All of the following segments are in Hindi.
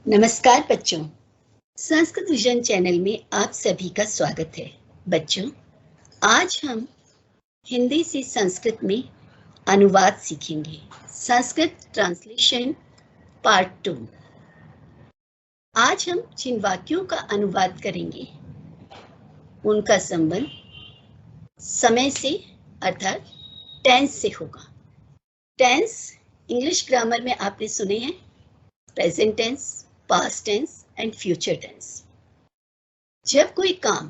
नमस्कार बच्चों, संस्कृत विजन चैनल में आप सभी का स्वागत है। बच्चों, आज हम हिंदी से संस्कृत में अनुवाद सीखेंगे। Sanskrit translation part 2। आज हम जिन वाक्यों का अनुवाद करेंगे उनका संबंध समय से अर्थात टेंस से होगा। टेंस इंग्लिश ग्रामर में आपने सुने हैं, present tense, past tense and future tense. जब कोई काम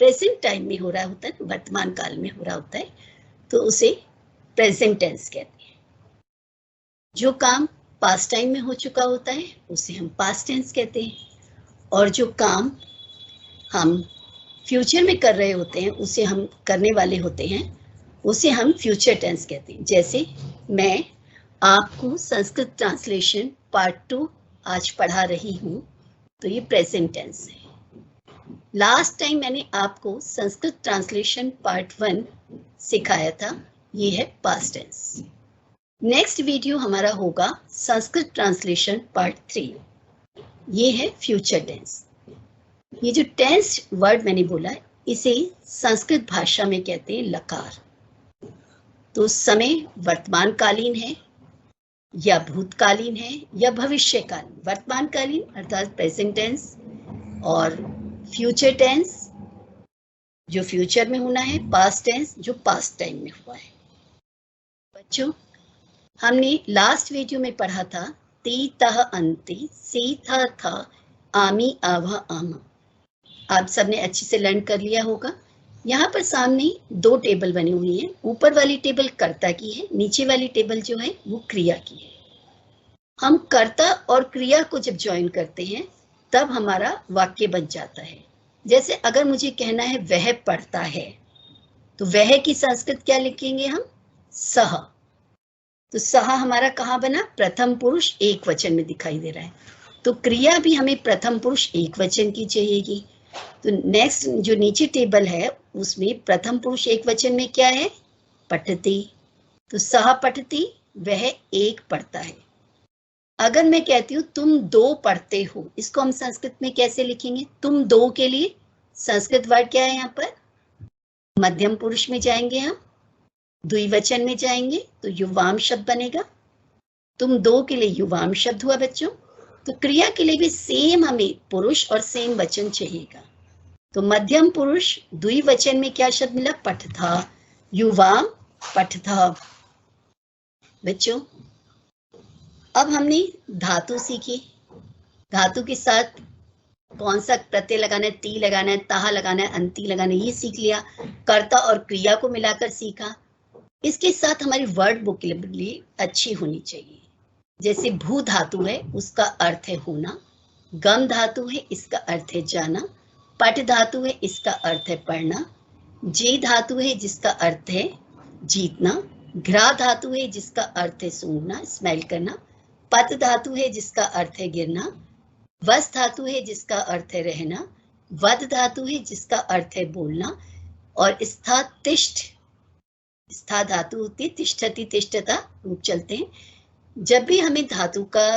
प्रेजेंट टाइम में हो रहा होता है, वर्तमान काल में हो रहा होता है, तो उसे प्रेजेंट टेंस कहते हैं। जो काम पास्ट टाइम में हो चुका होता है उसे हम पास्ट टेंस कहते हैं, और जो काम हम फ्यूचर में कर रहे होते हैं, उसे हम करने वाले होते हैं, उसे हम फ्यूचर टेंस कहते हैं। जैसे मैं आपको संस्कृत ट्रांसलेशन पार्ट 2 आज पढ़ा रही हूँ, तो ये प्रेजेंट टेंस है। लास्ट टाइम मैंने आपको संस्कृत ट्रांसलेशन पार्ट 1 सिखाया था, ये है पास्ट टेंस। नेक्स्ट वीडियो हमारा होगा संस्कृत ट्रांसलेशन पार्ट 3, ये है फ्यूचर टेंस। ये जो टेंस वर्ड मैंने बोला है, इसे संस्कृत भाषा में कहते हैं लकार। तो समय वर्तमानकालीन है या भूतकालीन है या भविष्यकालीन। वर्तमानकालीन अर्थात प्रेजेंट टेंस, और फ्यूचर टेंस जो फ्यूचर में होना है, पास्ट टेंस जो पास्ट टाइम में हुआ है। बच्चों, हमने लास्ट वीडियो में पढ़ा था ती तह अंति सी था आमी आवा आमा। आप सबने अच्छे से लर्न कर लिया होगा। यहाँ पर सामने दो टेबल बनी हुई हैं। ऊपर वाली टेबल कर्ता की है, नीचे वाली टेबल जो है वो क्रिया की है। हम कर्ता और क्रिया को जब ज्वाइन करते हैं तब हमारा वाक्य बन जाता है। जैसे अगर मुझे कहना है वह पढ़ता है, तो वह की संस्कृत क्या लिखेंगे हम? सह। तो सह हमारा कहाँ बना? प्रथम पुरुष एक वचन में दिखाई दे रहा है, तो क्रिया भी हमें प्रथम पुरुष एक वचन की चाहिएगी। तो नेक्स्ट जो नीचे टेबल है उसमें प्रथम पुरुष एक वचन में क्या है? पठती। तो सह पठती, वह एक पढ़ता है। अगर मैं कहती हूँ तुम दो पढ़ते हो, इसको हम संस्कृत में कैसे लिखेंगे? तुम दो के लिए संस्कृत वर्ड क्या है? यहाँ पर मध्यम पुरुष में जाएंगे, हम द्विवचन में जाएंगे तो युवाम शब्द बनेगा। तुम दो के लिए युवाम शब्द हुआ बच्चों। तो क्रिया के लिए भी सेम हमें पुरुष और सेम वचन चाहिएगा। तो मध्यम पुरुष द्विवचन में क्या शब्द मिला? पठथा। युवाम पठथा। बच्चों, अब हमने धातु सीखी। धातु के साथ कौन सा प्रत्यय लगाना है, ती लगाना है, ताहा लगाना है, अंति लगाना है, ये सीख लिया। कर्ता और क्रिया को मिलाकर सीखा। इसके साथ हमारी वर्ड वोकैबुलरी अच्छी होनी चाहिए। जैसे भू धातु है, उसका अर्थ है होना। गम धातु है, इसका अर्थ है जाना। पट धातु है, इसका अर्थ है पढ़ना। जे धातु है, जिसका अर्थ है जीतना। घ्रा धातु है, जिसका अर्थ है सूंघना, स्मेल करना। पत धातु है, जिसका अर्थ है गिरना। वस धातु है, जिसका अर्थ है रहना। वद धातु है, जिसका अर्थ है बोलना। और स्था तिष्ठ, स्था धातु होती है, तिष्ठति तिष्ठता रूप चलते हैं। जब भी हमें धातु का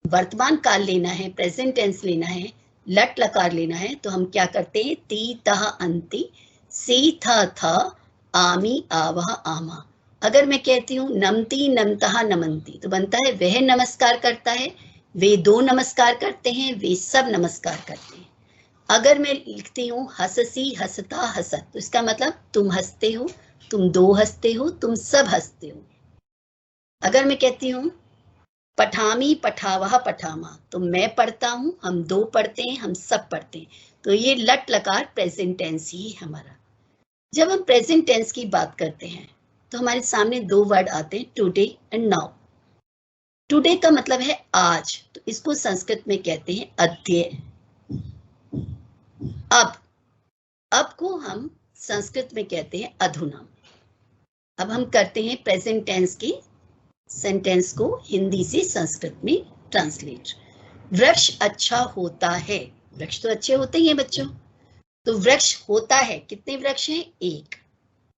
वर्तमान काल लेना है, प्रेजेंट टेंस लेना है, लट लकार लेना है, तो हम क्या करते हैं? ती तह अंति सी था आमी आवा आमा। अगर मैं कहती हूँ नमती नमतहा नमंती, तो बनता है वह नमस्कार करता है, वे दो नमस्कार करते हैं, वे सब नमस्कार करते हैं। अगर मैं लिखती हूँ हससी हसता हसत, तो इसका मतलब तुम हंसते हो, तुम दो हंसते हो, तुम सब हंसते हो। अगर मैं कहती हूँ पठामी पठावह पठामा, तो मैं पढ़ता हूँ, हम दो पढ़ते हैं, हम सब पढ़ते हैं। तो ये लट लकार प्रेजेंट टेंस ही हमारा। जब हम प्रेजेंट टेंस की बात करते हैं तो हमारे सामने दो वर्ड आते हैं, टुडे एंड नाउ। टुडे का मतलब है आज, तो इसको संस्कृत में कहते हैं अद्य। अब को हम संस्कृत में कहते हैं अधुना। अब हम करते हैं प्रेजेंट टेंस की सेंटेंस को हिंदी से संस्कृत में ट्रांसलेट। वृक्ष अच्छा होता है। वृक्ष तो अच्छे होते ही हैं बच्चों। तो वृक्ष होता है, कितने वृक्ष हैं? एक।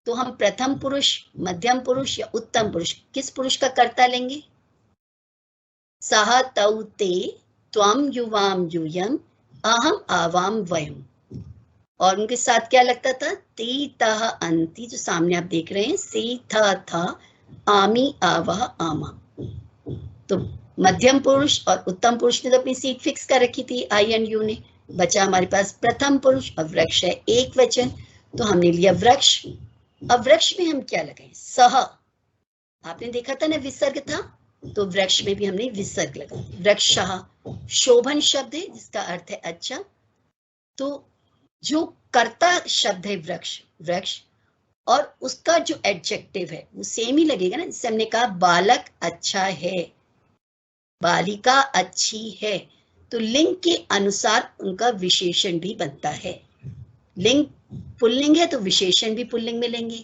तो हम प्रथम पुरुष, मध्यम पुरुष या उत्तम पुरुष, किस पुरुष का कर्ता लेंगे? सह तौ ते त्वम युवाम यूयम अहम आवाम वयम। और उनके साथ क्या लगता था? ती तह अंति, जो सामने आप देख रहे हैं, सी था आमी आवाह आमा। तो मध्यम पुरुष और उत्तम पुरुष ने तो अपनी सीट फिक्स कर रखी थी, आई एंड यू ने। बचा हमारे पास प्रथम पुरुष और वृक्ष है एक वचन, तो हमने लिया वृक्ष। अब वृक्ष में हम क्या लगाएं? सह। आपने देखा था ना विसर्ग था, तो वृक्ष में भी हमने विसर्ग लगा। वृक्षः शोभन शब्द है जिसका अर्थ है अच्छा। तो जो कर्ता शब्द है वृक्ष, वृक्ष, और उसका जो एडजेक्टिव है वो सेम ही लगेगा ना। जैसे हमने कहा बालक अच्छा है, बालिका अच्छी है, तो लिंग के अनुसार उनका विशेषण भी बनता है। लिंग पुल्लिंग है तो विशेषण भी पुल्लिंग में लेंगे,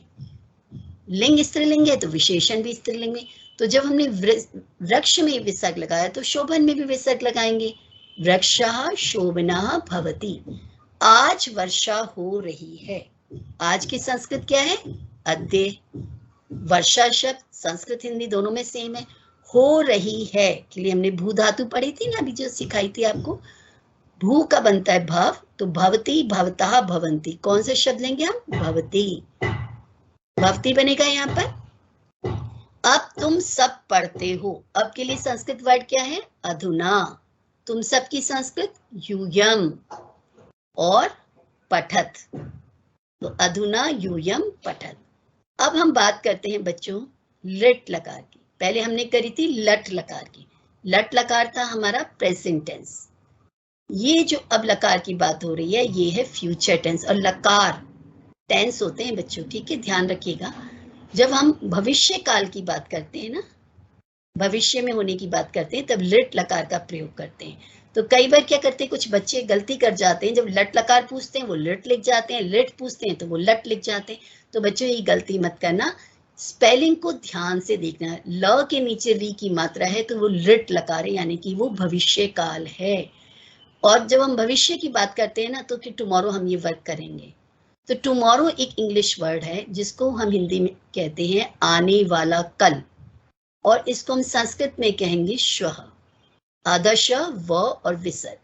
लिंग स्त्रीलिंग है तो विशेषण भी स्त्रीलिंग में। तो जब हमने वृक्ष में विसर्ग लगाया तो शोभन में भी विसर्ग लगाएंगे। वृक्षः शोभनः भवति, आज वर्षा हो रही है। आज की संस्कृत क्या है? अद्य। वर्षा शब्द संस्कृत हिंदी दोनों में सेम है। हो रही है के लिए हमने भू धातु पढ़ी थी ना, अभी जो सिखाई थी आपको। भू का बनता है भव, तो भवती भवतः भवंती। कौन से शब्द लेंगे हम? भवती, भवती बनेगा यहाँ पर। अब तुम सब पढ़ते हो, अब के लिए संस्कृत वर्ड क्या है? अधुना। तुम सब की संस्कृत यूयम और पठत, तो अधुना यूयम पठत। अब हम बात करते हैं बच्चों लिट लकार की। पहले हमने करी थी लट लकार की। लट लकार था हमारा प्रेजेंट टेंस। ये जो अब लकार की बात हो रही है ये है फ्यूचर टेंस। और लकार टेंस होते हैं बच्चों, ठीक है, ध्यान रखिएगा। जब हम भविष्य काल की बात करते हैं ना, भविष्य में होने की बात करते हैं, तब लिट लकार का प्रयोग करते हैं। तो कई बार क्या करते हैं कुछ बच्चे गलती कर जाते हैं, जब लट लकार पूछते हैं वो लिट लिख जाते हैं, लिट पूछते हैं तो वो लट लिख जाते हैं। तो बच्चों ये गलती मत करना, स्पेलिंग को ध्यान से देखना। ल के नीचे री की मात्रा है तो वो लिट लकार है, यानी कि वो भविष्य काल है। और जब हम भविष्य की बात करते हैं ना, तो कि टुमारो हम ये वर्क करेंगे। तो टुमारो एक इंग्लिश वर्ड है जिसको हम हिंदी में कहते हैं आने वाला कल, और इसको हम संस्कृत में कहेंगे श्वः। आदर्श व और विसर्ग।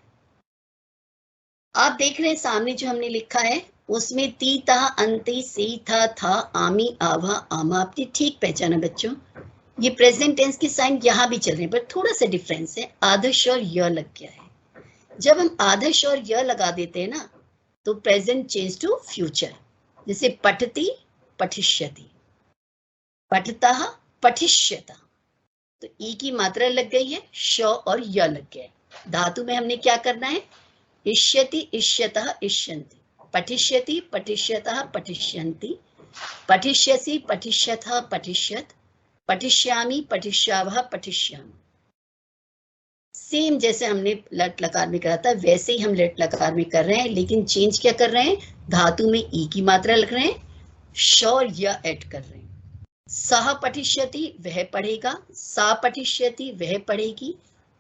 आप देख रहे हैं सामने जो हमने लिखा है उसमें ती ता अंति सी था आमी आवा आमा। आपने ठीक पहचाना बच्चों, ये प्रेजेंट टेंस के साइन यहाँ भी चल रहे हैं, पर थोड़ा सा डिफरेंस है, आदर्श और य लग गया है। जब हम आदर्श और य लगा देते हैं ना, तो प्रेजेंट चेंज टू फ्यूचर। जैसे पठति पठिष्यति, पठतः पठिष्यतः, तो ई की मात्रा लग गई है, श और य लग गया है। धातु में हमने क्या करना है? इष्यति इष्यतः इष्यन्ति, पठिष्यति पठिष्यतः पठिष्यन्ति, पठिष्यसि पठिष्यतः पठिष्यत्, पठिष्यामि पठिष्यावः पठिष्यामि। सेम जैसे हमने लट लकार में करा था वैसे ही हम लट लकार में कर रहे हैं, लेकिन चेंज क्या कर रहे हैं? धातु में ई की मात्रा लग रहे हैं, श और य ऐड कर रहे हैं। सह पठिष्यति वह पढ़ेगा, सा पठिष्यति वह पढ़ेगी,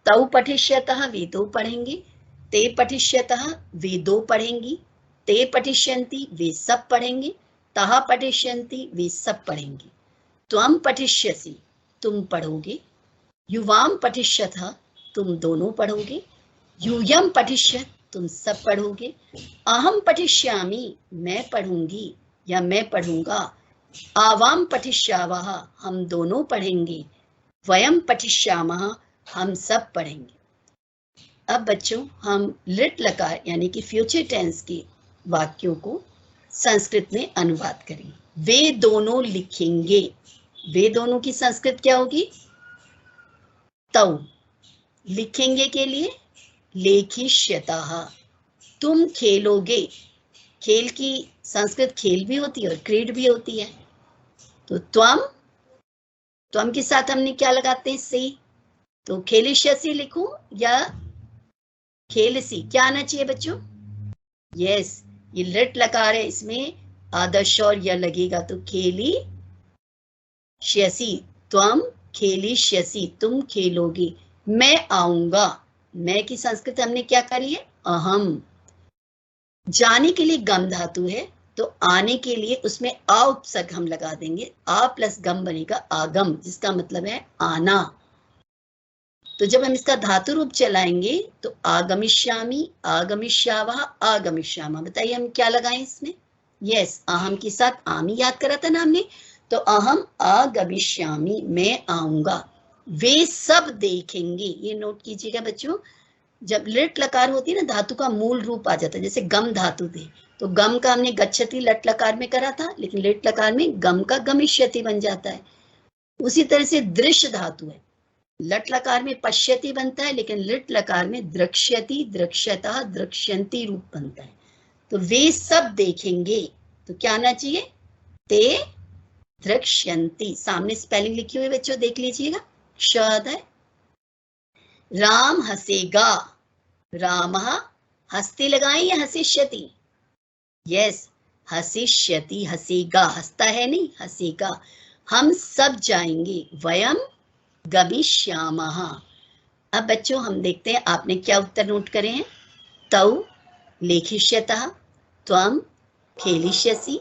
तौ पठिष्यतः वे दो पढ़ेंगे, ते पठिष्यतः वे दो पढ़ेंगी, ते पठिष्यन्ति वे सब पढ़ेंगे, तः पठिष्यन्ति वे सब पढ़ेंगी, त्वं पठिष्यसि तुम पढ़ोगे, युवाम पठिष्यतः तुम दोनों पढ़ोगे, यूयम पठिष्यत् तुम सब पढ़ोगे, अहम पठिष्यामि मैं पढ़ूंगी या मैं पढ़ूंगा, आवाम पठिष्यावः हम दोनों पढ़ेंगे, वयम पठिष्यामः हम सब पढ़ेंगे। अब बच्चों हम लिट लकार यानी कि फ्यूचर टेंस के वाक्यों को संस्कृत में अनुवाद करें। वे दोनों लिखेंगे, वे दोनों की संस्कृत क्या होगी? तौ। लिखेंगे के लिए लेखिष्यतः, तुम खेलोगे, खेल की संस्कृत खेल भी होती है और क्रीड भी होती है। तो त्वम के साथ हमने क्या लगाते हैं? से। तो खेलिष्यसि लिखूं या खेलसी, क्या आना चाहिए बच्चों? यस, ये लिट लकार है, इसमें आदर्श और यह लगेगा, तो खेली श्यसी, त्वम खेलिष्यसि तुम खेलोगे, मैं आऊंगा, मैं की संस्कृत हमने क्या करी है? अहम। जाने के लिए गम धातु है, तो आने के लिए उसमें आ उपसर्ग हम लगा देंगे, आ प्लस गम बनेगा आगम, जिसका मतलब है आना। तो जब हम इसका धातु रूप चलाएंगे तो आगमिष्यामि, आगमिष्यावः, आगमिष्यामः। बताइए हम क्या लगाएं इसमें? यस, अहम के साथ आमी याद करा था ना हमने, तो अहम आगमिष्यामि, मैं आऊंगा। वे सब देखेंगे, ये नोट कीजिएगा बच्चों। जब लिट लकार होती है ना, धातु का मूल रूप आ जाता है। जैसे गम धातु थे, तो गम का हमने गच्छति लट लकार में करा था, लेकिन लिट लकार में गम का गमिष्यति बन जाता है। उसी तरह से दृश्य धातु है, लट लकार में पश्यति बनता है, लेकिन लिट लकार में द्रक्ष्यति, द्रक्ष्यता, द्रक्ष्यन्ति रूप बनता है। तो वे सब देखेंगे, तो क्या आना चाहिए? ते द्रक्ष्यन्ति। सामने स्पेलिंग लिखी हुई बच्चों, देख लीजिएगा। शब्द है राम हंसेगा, रामः हस्ते लगाएं या हसिष्यति? यस, हसिष्यति, हंसेगा, हंसता है नहीं, हंसेगा। हम सब जाएंगे, वयम गमिष्यामः। अब बच्चों हम देखते हैं आपने क्या उत्तर नोट करे हैं। तौ लेखिष्यतः, त्वं खेलिष्यसि,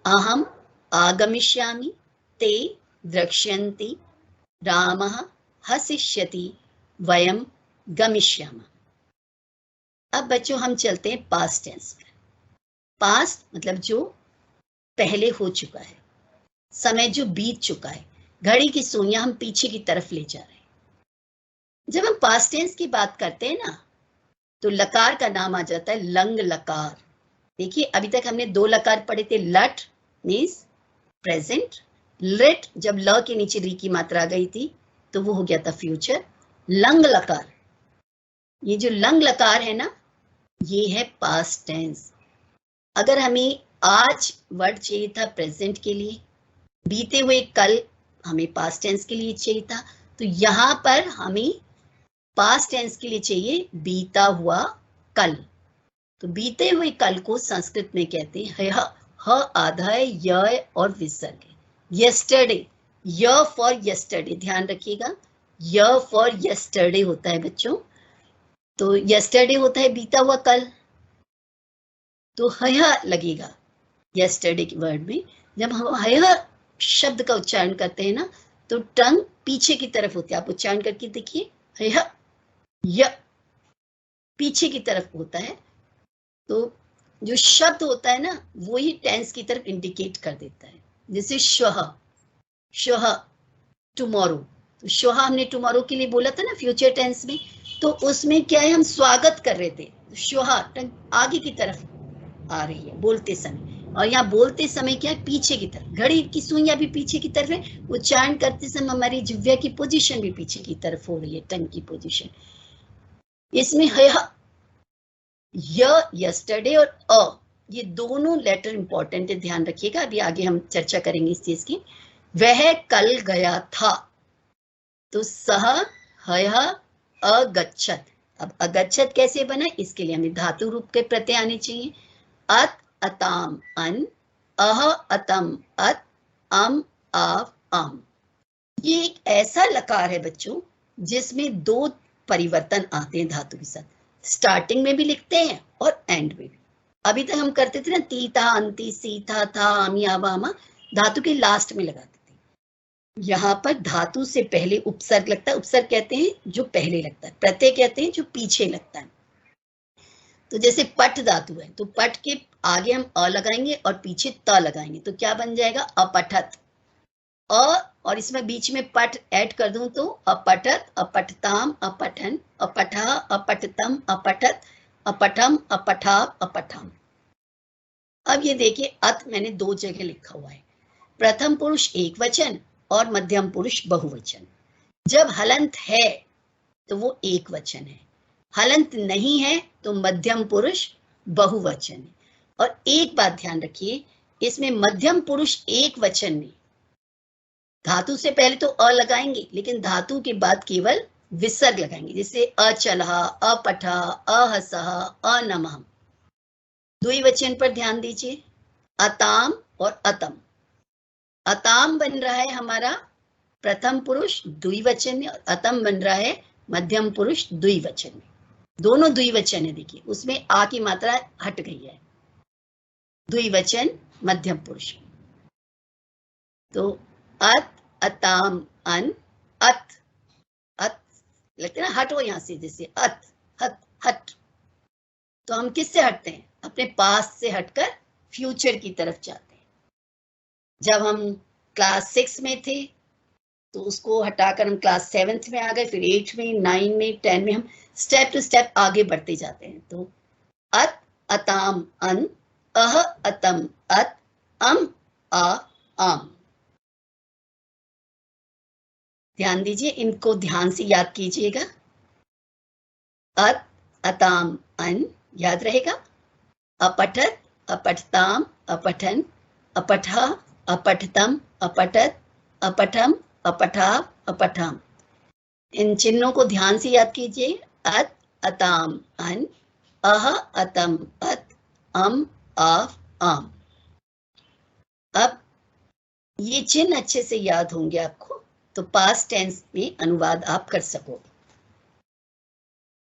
अहम आगमिष्यामि, ते द्रक्ष्यन्ति, रामः हसिष्यति, वयम गमिष्यामः। अब बच्चों हम चलते हैं पास्ट टेंस पर। पास्ट मतलब जो पहले हो चुका है, समय जो बीत चुका है, घड़ी की सुइयां हम पीछे की तरफ ले जा रहे हैं। जब हम पास्ट टेंस की बात करते हैं ना, तो लकार का नाम आ जाता है लंग लकार। देखिए अभी तक हमने दो लकार पढ़े थे। लट मीन्स प्रेजेंट, लिट जब ल के नीचे री की मात्रा आ गई थी तो वो हो गया था फ्यूचर। लंग लकार, ये जो लंग लकार है ना, ये है पास्ट टेंस। अगर हमें आज वर्ड चाहिए था प्रेजेंट के लिए, बीते हुए कल हमें पास्ट टेंस के लिए चाहिए था, तो यहां पर हमें पास्ट टेंस के लिए चाहिए बीता हुआ कल। तो बीते हुए कल को संस्कृत में कहते हैं ह आधा है, य और विसर्ग है। यस्टरडे, य फॉर यस्टरडे, ध्यान रखिएगा, य फॉर यस्टरडे होता है बच्चों। तो यस्टरडे होता है बीता हुआ कल, तो हया लगेगा यस्टरडे के वर्ड में। जब हम हया शब्द का उच्चारण करते हैं ना, तो टंग पीछे की तरफ होती है। आप उच्चारण करके देखिए, हया य पीछे की तरफ होता है, तो जो शब्द होता है ना, वो ही टेंस की तरफ इंडिकेट कर देता है। जैसे श्वः, श्वः टुमारो, तो श्वः हमने टुमारो के लिए बोला था ना फ्यूचर टेंस में, तो उसमें क्या है, हम स्वागत कर रहे थे। श्वः आगे की तरफ आ रही है बोलते समय, और यहाँ बोलते समय क्या है, पीछे की तरफ। घड़ी की सुइयां भी पीछे की तरफ है, उच्चारण करते समय हमारी जिह्वा की पोजीशन भी पीछे की तरफ हो रही है, टंग की पोजीशन। इसमें यस्टरडे और अ, ये दोनों लेटर इंपॉर्टेंट है, ध्यान रखिएगा। अभी आगे हम चर्चा करेंगे इस चीज की। वह कल गया था, तो सह हयः अगच्छत। अब अगच्छत कैसे बना, इसके लिए हमें धातु रूप के प्रत्यय आने चाहिए। अत अताम अन, अह अतम अत, अम आव अम। ये एक ऐसा लकार है बच्चों जिसमें दो परिवर्तन आते हैं धातु के साथ। स्टार्टिंग में भी लिखते हैं और एंड में भी। अभी तक हम करते थे ना तीता अंति सीता था आमी आवामा, धातु के लास्ट में लगाते थे। यहाँ पर धातु से पहले उपसर्ग लगता है। उपसर्ग कहते हैं जो पहले लगता है, प्रत्यय कहते हैं जो पीछे लगता है। तो जैसे पट धातु है, तो पट के आगे हम अ लगाएंगे और पीछे त लगाएंगे, तो क्या बन जाएगा, अपठत। अ और इसमें बीच में पट ऐड कर दूं तो अपठत, अपठताम, अपठन, अपठा, अपठतम, अपठत, अपठम, अपठाव, अपठम। अब ये देखिए, अत मैंने दो जगह लिखा हुआ है, प्रथम पुरुष एक वचन और मध्यम पुरुष बहुवचन। जब हलंत है तो वो एक वचन है, हलंत नहीं है तो मध्यम पुरुष बहुवचन है। और एक बात ध्यान रखिए, इसमें मध्यम पुरुष एक वचन में धातु से पहले तो अ लगाएंगे, लेकिन धातु के बाद केवल विसर्ग लगाएंगे। जैसे अचलहा, अपठा, अहसहा, अनमः। द्विवचन पर ध्यान दीजिए, अताम और अतम। अताम बन रहा है हमारा प्रथम पुरुष द्विवचन में, और अतम बन रहा है मध्यम पुरुष द्विवचन में। दोनों द्विवचन है, देखिए उसमें आ की मात्रा हट गई है, द्विवचन मध्यम पुरुष। तो अत, अताम, अन, अत, अत लगता है ना, हटो यहाँ से, जैसे हट हट हट। तो हम किससे हटते हैं? अपने पास्ट से हटकर फ्यूचर की तरफ जाते हैं। जब हम क्लास 6 में थे तो उसको हटाकर हम क्लास 7th में आ गए, फिर 8 में, 9 में, 10 में, हम स्टेप टू स्टेप आगे बढ़ते जाते हैं। तो अत अताम अन, अह अतम अत, अम आ आम। ध्यान दीजिए, इनको ध्यान से याद कीजिएगा। अत अताम अन याद रहेगा, अपठत अपठताम अपठन, अपठा अपठतम अपठत, अपठम अपठा अपठाम। इन चिन्हों को ध्यान से याद कीजिए। अत अताम अन, अह अतम अत, अम आव आम। अब ये चिन्ह अच्छे से याद होंगे आपको तो पास्ट टेंस में अनुवाद आप कर सकोगे।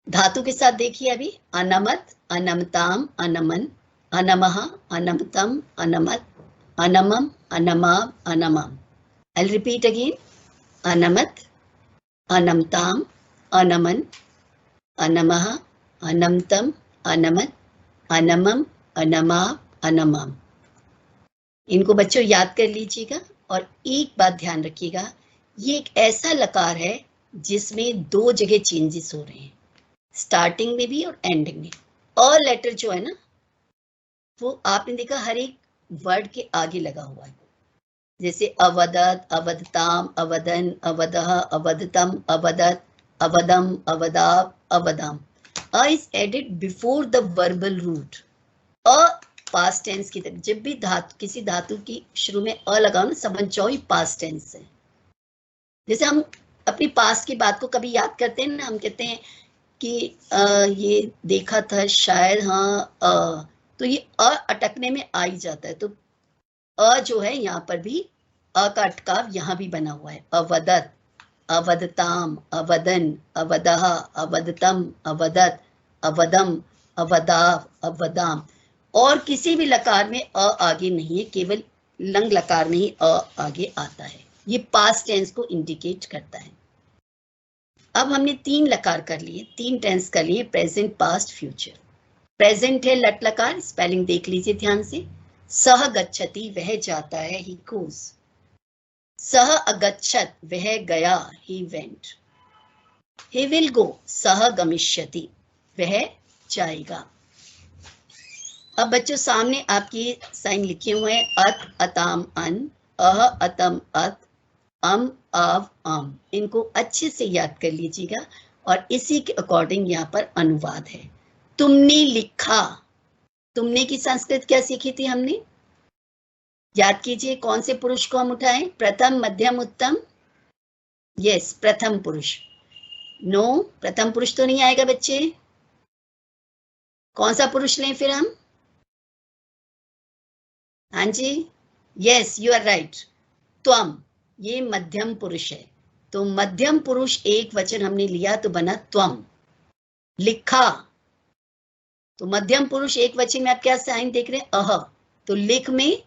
धातु के साथ देखिए अभी, अनमत अनमताम अनमन, अनमः अनमतम अनमत, अनमम अनमाव अनमम। I'll repeat again. अनमत अनमताम अनमन, अनमः अनमतम अनमत, अनमम अनमाव अनमम। इनको बच्चों याद कर लीजिएगा। और एक बात ध्यान रखिएगा, ये एक ऐसा लकार है जिसमें 2 जगह चेंजेस हो रहे हैं, स्टार्टिंग में भी और एंडिंग में। अ लेटर जो है ना, वो आपने देखा हर एक वर्ड के आगे लगा हुआ है, जैसे अवदत, अवदताम, अवदन, अवदह, अवदतम, अवदत, अवदम, अवदाव, अवदाम। A is added before the verbal root. A past tense की तरफ, जब भी धातु, किसी धातु की शुरू में अ लगाओ ना, समझ जाओ ये पास्ट टेंस है। जैसे हम अपनी पास्ट की बात को कभी याद करते हैं ना, हम कहते हैं कि ये देखा था शायद, हाँ तो ये अटकने में आ ही जाता है। तो जो है यहाँ पर भी का अटकाव यहाँ भी बना हुआ है। अवदत, अवदताम, अवदन, अवदह, अवदतम, अवदत, अवदम, अवदाव, अवदाम। और किसी भी लकार में अ आगे नहीं है, केवल लंग लकार में ही अ आगे आता है। ये पास्ट टेंस को इंडिकेट करता है। अब हमने 3 लकार कर लिए, 3 टेंस कर लिए, प्रेजेंट, पास्ट, फ्यूचर। प्रेजेंट है लट लकार, स्पेलिंग देख लीजिए ध्यान से। सह गच्छति वह जाता है, ही गोज। सह अगच्छत वह गया, he went. He will go, सह गमिष्यति वह जाएगा। अब बच्चों सामने आपकी साइन लिखे हुए हैं, अत अताम अन, अह अतम अत, अम आव आम। इनको अच्छे से याद कर लीजिएगा और इसी के अकॉर्डिंग यहाँ पर अनुवाद है। तुमने लिखा, तुमने की संस्कृत क्या सीखी थी हमने? याद कीजिए, कौन से पुरुष को हम उठाएं? प्रथम, मध्यम, उत्तम। यस, प्रथम पुरुष। नो, प्रथम पुरुष तो नहीं आएगा बच्चे। कौन सा पुरुष लें फिर हम? हाँ जी, यस यू आर राइट, त्वम। ये मध्यम पुरुष है, तो मध्यम पुरुष एक वचन हमने लिया तो बना त्वम। लिखा, तो मध्यम पुरुष एक वचन में आप क्या साइन देख रहे हैं? अह। तो लिख में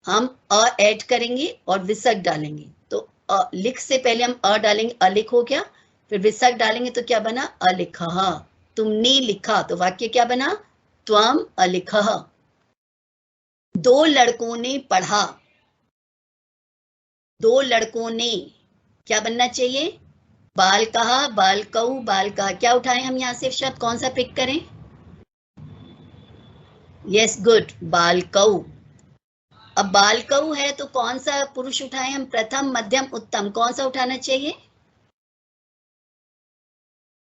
हम अ ऐड करेंगे और विसर्ग डालेंगे। तो लिख से पहले हम अ डालेंगे, अलिख हो गया, फिर विसर्ग डालेंगे तो क्या बना? अलिखः। तुमने लिखा, तो वाक्य क्या बना? त्वम अलिखः। 2 लड़कों ने पढ़ा, 2 लड़कों ने क्या बनना चाहिए? बालकः, बालकौ, बालका। क्या उठाएं हम यहाँ से शब्द, कौन सा पिक करें? यस गुड, बालकौ। अब बालकौ है तो कौन सा पुरुष उठाएं हम? प्रथम, मध्यम, उत्तम। कौन सा उठाना चाहिए?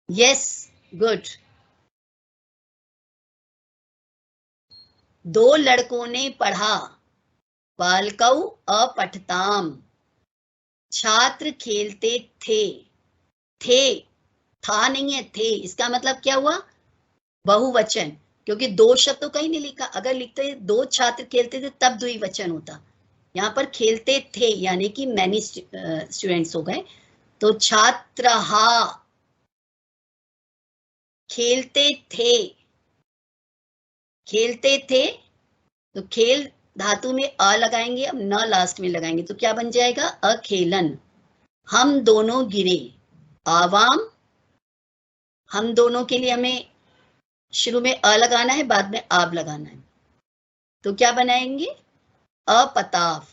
Yes good. 2 लड़कों ने पढ़ा, बालकौ अपठताम। छात्र खेलते थे था नहीं है, थे। इसका मतलब क्या हुआ? बहुवचन, क्योंकि 2 शब्द तो कहीं नहीं लिखा। अगर लिखते 2 छात्र खेलते थे तब द्विवचन होता। यहाँ पर खेलते थे यानी कि मैनी स्टूडेंट्स हो गए। तो छात्रहा खेलते थे, तो खेल धातु में अ लगाएंगे, अब न लास्ट में लगाएंगे तो क्या बन जाएगा? अखेलन। हम दोनों गिरे, आवाम हम दोनों के लिए हमें शुरू में अ लगाना है, बाद में आब लगाना है। तो क्या बनाएंगे? अपताव।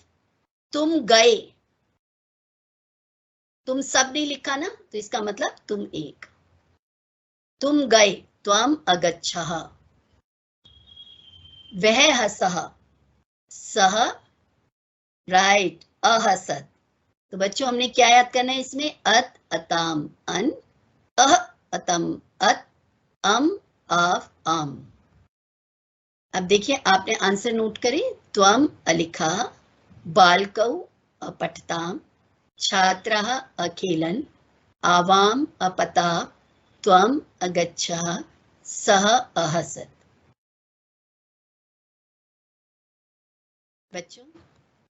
तुम गए, तुम सब नहीं लिखा ना, तो इसका मतलब तुम एक। तुम गए, त्वम अगच्छः। वह हसः, सह राइट अहसत। तो बच्चों हमने क्या याद करना है इसमें? अत अताम अन, अह अतम अत, अम आव आम। अब देखिए आपने आंसर नोट करें। त्वम अलिखा, बालकौ अपठताम, छात्रः अखेलन, आवाम अपता, त्वम अगच्छः, सह अहसत। बच्चों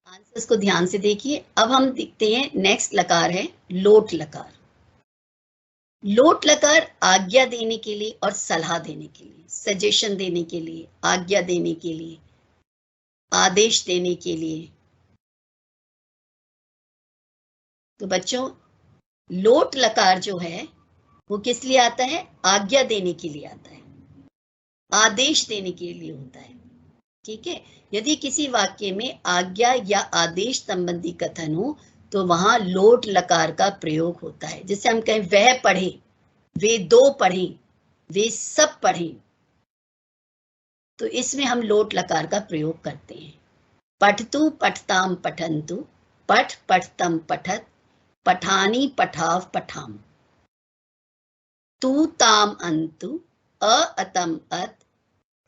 आंसर्स को ध्यान से देखिए। अब हम देखते हैं नेक्स्ट लकार है लोट लकार। लोट लकार आज्ञा देने के लिए और सलाह देने के लिए, सजेशन देने के लिए, आज्ञा देने के लिए, आदेश देने के लिए। तो बच्चों लोट लकार जो है वो किस लिए आता है? आज्ञा देने के लिए आता है, आदेश देने के लिए होता है। ठीक है, यदि किसी वाक्य में आज्ञा या आदेश संबंधी कथन हो तो वहां लोट लकार का प्रयोग होता है। जैसे हम कहें वह पढ़े, वे दो पढ़े, वे सब पढ़े, तो इसमें हम लोट लकार का प्रयोग करते हैं। पठतु पठताम पठन्तु, पठ पठतम पठत, पठानी पठाव पठाम। तू ताम अंतु, अ अतम अत,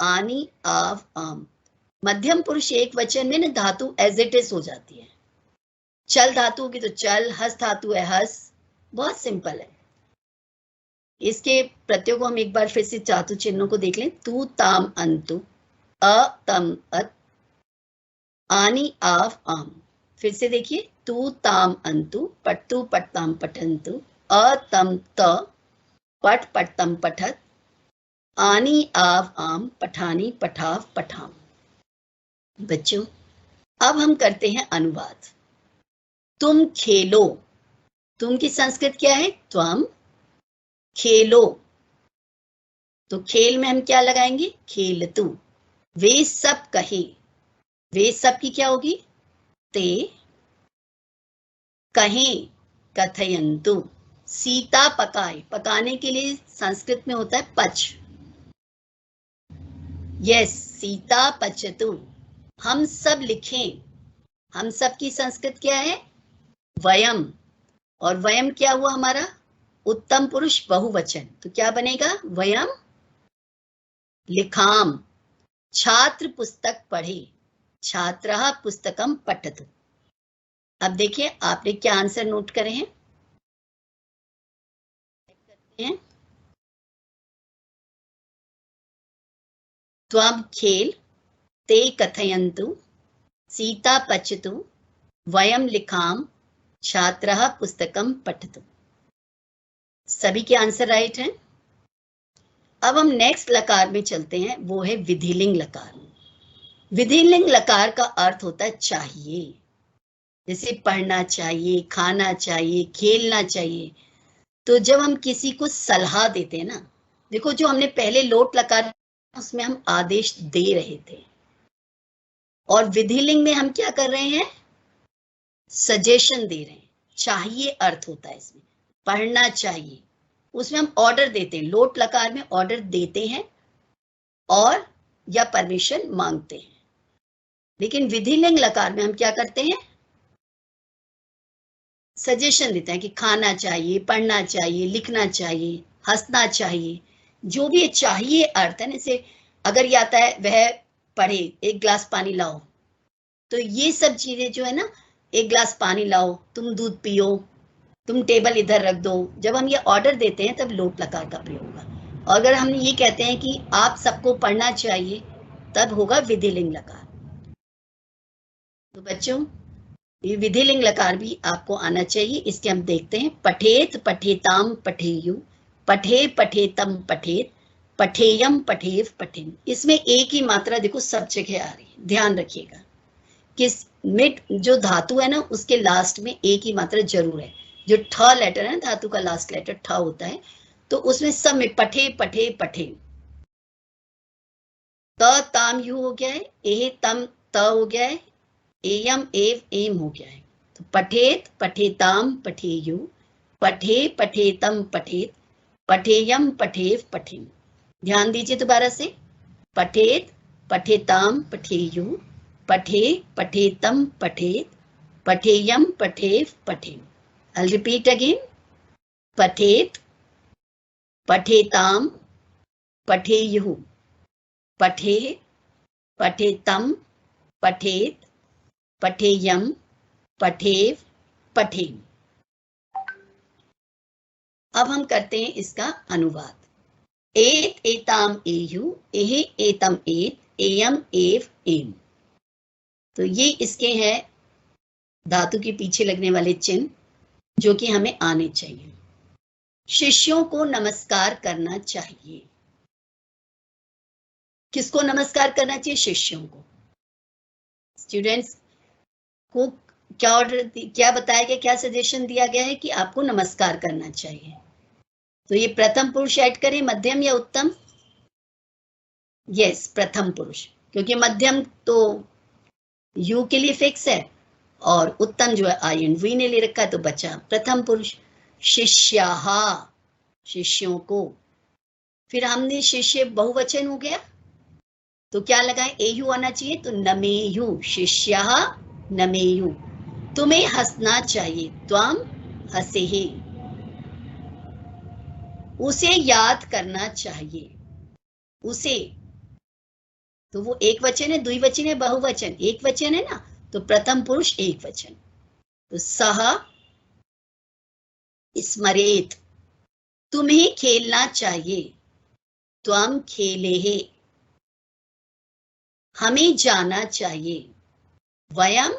आनी आव आम। मध्यम पुरुष एक वचन में ना धातु एज इट इज हो जाती है। चल धातु होगी तो चल, हस धातु है हस। बहुत सिंपल है। इसके प्रत्ययों को हम एक बार फिर से धातु चिन्हों को देख लें। तू ताम अंतु, अ तम अत, आनी आव आम। फिर से देखिए, तू ताम अंतु, पट्टू पट्ताम पठन्तु, अ तम त, पठ पट्तम पठत, आनी आव आम, पठानी पठाव पठाम। बच्चों अब हम करते हैं अनुवाद। तुम खेलो, तुम की संस्कृत क्या है? त्वम। खेलो, तो खेल में हम क्या लगाएंगे? खेलतु। वे सब कहे, वे सब की क्या होगी? ते। कहें, कथयन्तु। सीता पकाए, पकाने के लिए संस्कृत में होता है पच। यस, सीता पचतु। हम सब लिखें, हम सब की संस्कृत क्या है? वयम। और वयम क्या हुआ हमारा? उत्तम पुरुष बहुवचन, तो क्या बनेगा? वयम लिखाम। छात्र पुस्तक पढ़े, छात्रः पुस्तकम पठतु। अब देखिए आपने क्या आंसर नोट करे हैं? त्वम खेल, ते कथयन्तु, सीता पचतु, वयम लिखाम, छात्रः पुस्तकम पठतु। सभी के आंसर राइट हैं। अब हम नेक्स्ट लकार में चलते हैं, वो है विधिलिंग लकार। विधिलिंग लकार का अर्थ होता है चाहिए। जैसे पढ़ना चाहिए, खाना चाहिए, खेलना चाहिए। तो जब हम किसी को सलाह देते हैं ना, देखो जो हमने पहले लोट लकार उसमें हम आदेश दे रहे थे, और विधिलिंग में हम क्या कर रहे हैं? सजेशन दे रहे हैं। चाहिए अर्थ होता है इसमें, पढ़ना चाहिए, उसमें हम ऑर्डर देते हैं। लोट लकार में ऑर्डर देते हैं और या परमिशन मांगते हैं। लेकिन विधिलिंग लकार में हम क्या करते हैं? सजेशन देते हैं कि खाना चाहिए, पढ़ना चाहिए, लिखना चाहिए, हंसना चाहिए। जो भी चाहिए अर्थ है, जैसे अगर ये आता है वह पढ़े, एक गिलास पानी लाओ, तो ये सब चीजें जो है ना, एक गिलास पानी लाओ, तुम दूध पियो, तुम टेबल इधर रख दो, जब हम ये ऑर्डर देते हैं तब लोट लकार का प्रयोग होगा। और अगर हम ये कहते हैं कि आप सबको पढ़ना चाहिए, तब होगा विधिलिंग लकार। तो बच्चों ये विधिलिंग लकार भी आपको आना चाहिए। इसके हम देखते हैं। पठेत पठेताम पठेयु, पठे पठेतम पठेत, पठेयम पठेव पठेम। इसमें एक ही मात्रा देखो सब जगह आ रही है, ध्यान रखिएगा। किस मिड जो धातु है ना, उसके लास्ट में एक ही मात्रा जरूर है। जो ठ लेटर है, धातु का लास्ट लेटर ठ होता है, तो उसमें सब में पठे पठे पठे, त ताम यू हो गया है, एह तम त हो गया है, एयम एव एम हो गया है। तो पठेत पठेताम पठेयु, पठे पठेतम पठेत, पठेयम पठेव पठेम। ध्यान दीजिए दोबारा से, पठेत पठेताम पठेयु, पठे पठेतम पठेत, पठेयम पठेव पठेम। I'll repeat again. पठेत पठेताम पठेयुः, पठे पठेतम पठेत, पठेयम पठेव पठेम। अब हम करते हैं इसका अनुवाद। एत एताम एयु, एह एतम एत, एयम एव एम। तो ये इसके हैं धातु के पीछे लगने वाले चिन्ह जो कि हमें आने चाहिए। शिष्यों को नमस्कार करना चाहिए। किसको नमस्कार करना चाहिए? शिष्यों को। स्टूडेंट्स को क्या ऑर्डर, क्या बताया गया, क्या सजेशन दिया गया है कि आपको नमस्कार करना चाहिए। तो ये प्रथम पुरुष ऐड करें, मध्यम या उत्तम? यस, प्रथम पुरुष, क्योंकि मध्यम तो यू के लिए फिक्स है और उत्तम जो है INV ने ले रखा है, तो बचा प्रथम पुरुष। शिष्याहा, शिष्यों को। फिर हमने शिष्य बहुवचन हो गया, तो क्या लगाए? एयु आना चाहिए, तो नमेयु, शिष्याः नमेयु। तुम्हें हंसना चाहिए, त्वम हसेहि। उसे याद करना चाहिए, उसे, तो वो एक वचन है, द्विवचन है, बहुवचन? एक वचन है ना, तो प्रथम पुरुष एक वचन। तो सह स्मरेत, तुम्हें खेलना चाहिए, त्वम खेलेहि। हमें जाना चाहिए, वयम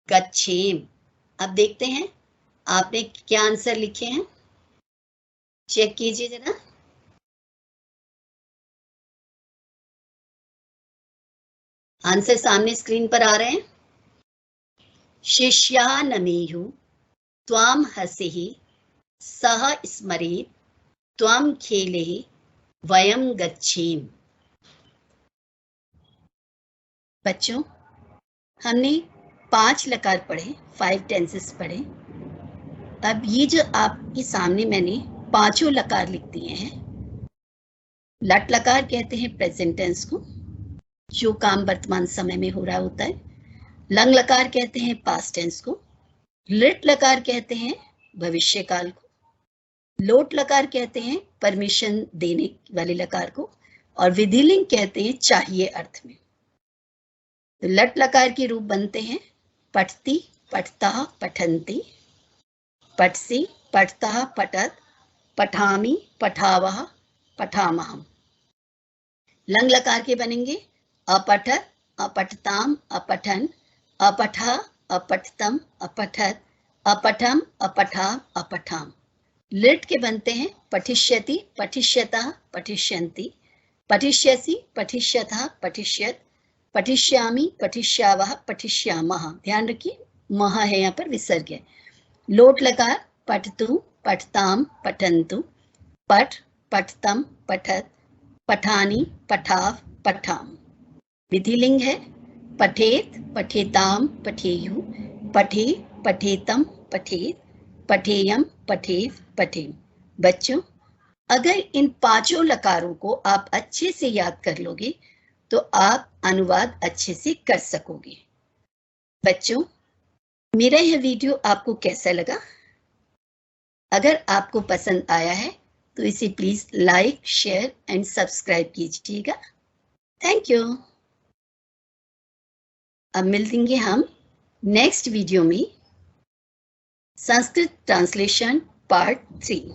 गच्छेम। अब देखते हैं आपने क्या आंसर लिखे हैं, चेक कीजिए जरा। आंसर सामने स्क्रीन पर आ रहे हैं। शिष्याः नमेयुः, त्वाम हसेहि, सः स्मरेत्, त्वम खेलेहि, वयम गच्छेम। बच्चों, हमने 5 लकार पढ़े, 5 टेंसेस पढ़े। अब ये जो आपके सामने मैंने 5 लकार लिख दिए हैं, लट लकार कहते हैं प्रेजेंट टेंस को, जो काम वर्तमान समय में हो रहा होता है। लंग लकार कहते हैं पास्ट टेंस को। लिट लकार कहते हैं भविष्य काल को। लोट लकार कहते हैं परमिशन देने वाले लकार को। और विधिलिंग कहते हैं चाहिए अर्थ में। तो लट लकार के रूप बनते हैं पठती, पठतः, पठन्ति, पठसि, पठतः, पठत, पठामि, पठावः, पठामहम्। लंग लकार के बनेंगे अपठत, अपठताम, अपठन, अपठा, अपठतम, अपठत, अपठम, अपठाम, अपठाम। लिट के बनते हैं पठिष्यति, पठिष्यतः, पठिष्यन्ति, पठिष्यसि, पठिष्यतः, पठिष्यत, पठिष्यामि, पठिष्यावः, पठिष्यामः। ध्यान रखिए मह है यहाँ पर विसर्ग है। लोट लकार पठतु, पठताम, पठन्तु, पठ, पठतम, पठत, पठानि, पठाव, पठाम। विधिलिंग है पठेत, पठेताम, पठेयु, पठे, पठेतम, पठेत, पठेयम, पठेव, पठेम। बच्चों, अगर इन 5 लकारों को आप अच्छे से याद कर लोगे तो आप अनुवाद अच्छे से कर सकोगे। बच्चों, मेरा यह वीडियो आपको कैसा लगा? अगर आपको पसंद आया है तो इसे please like, share and subscribe कीजिएगा। Thank you. अब मिलेंगे हम नेक्स्ट वीडियो में, संस्कृत ट्रांसलेशन पार्ट 3।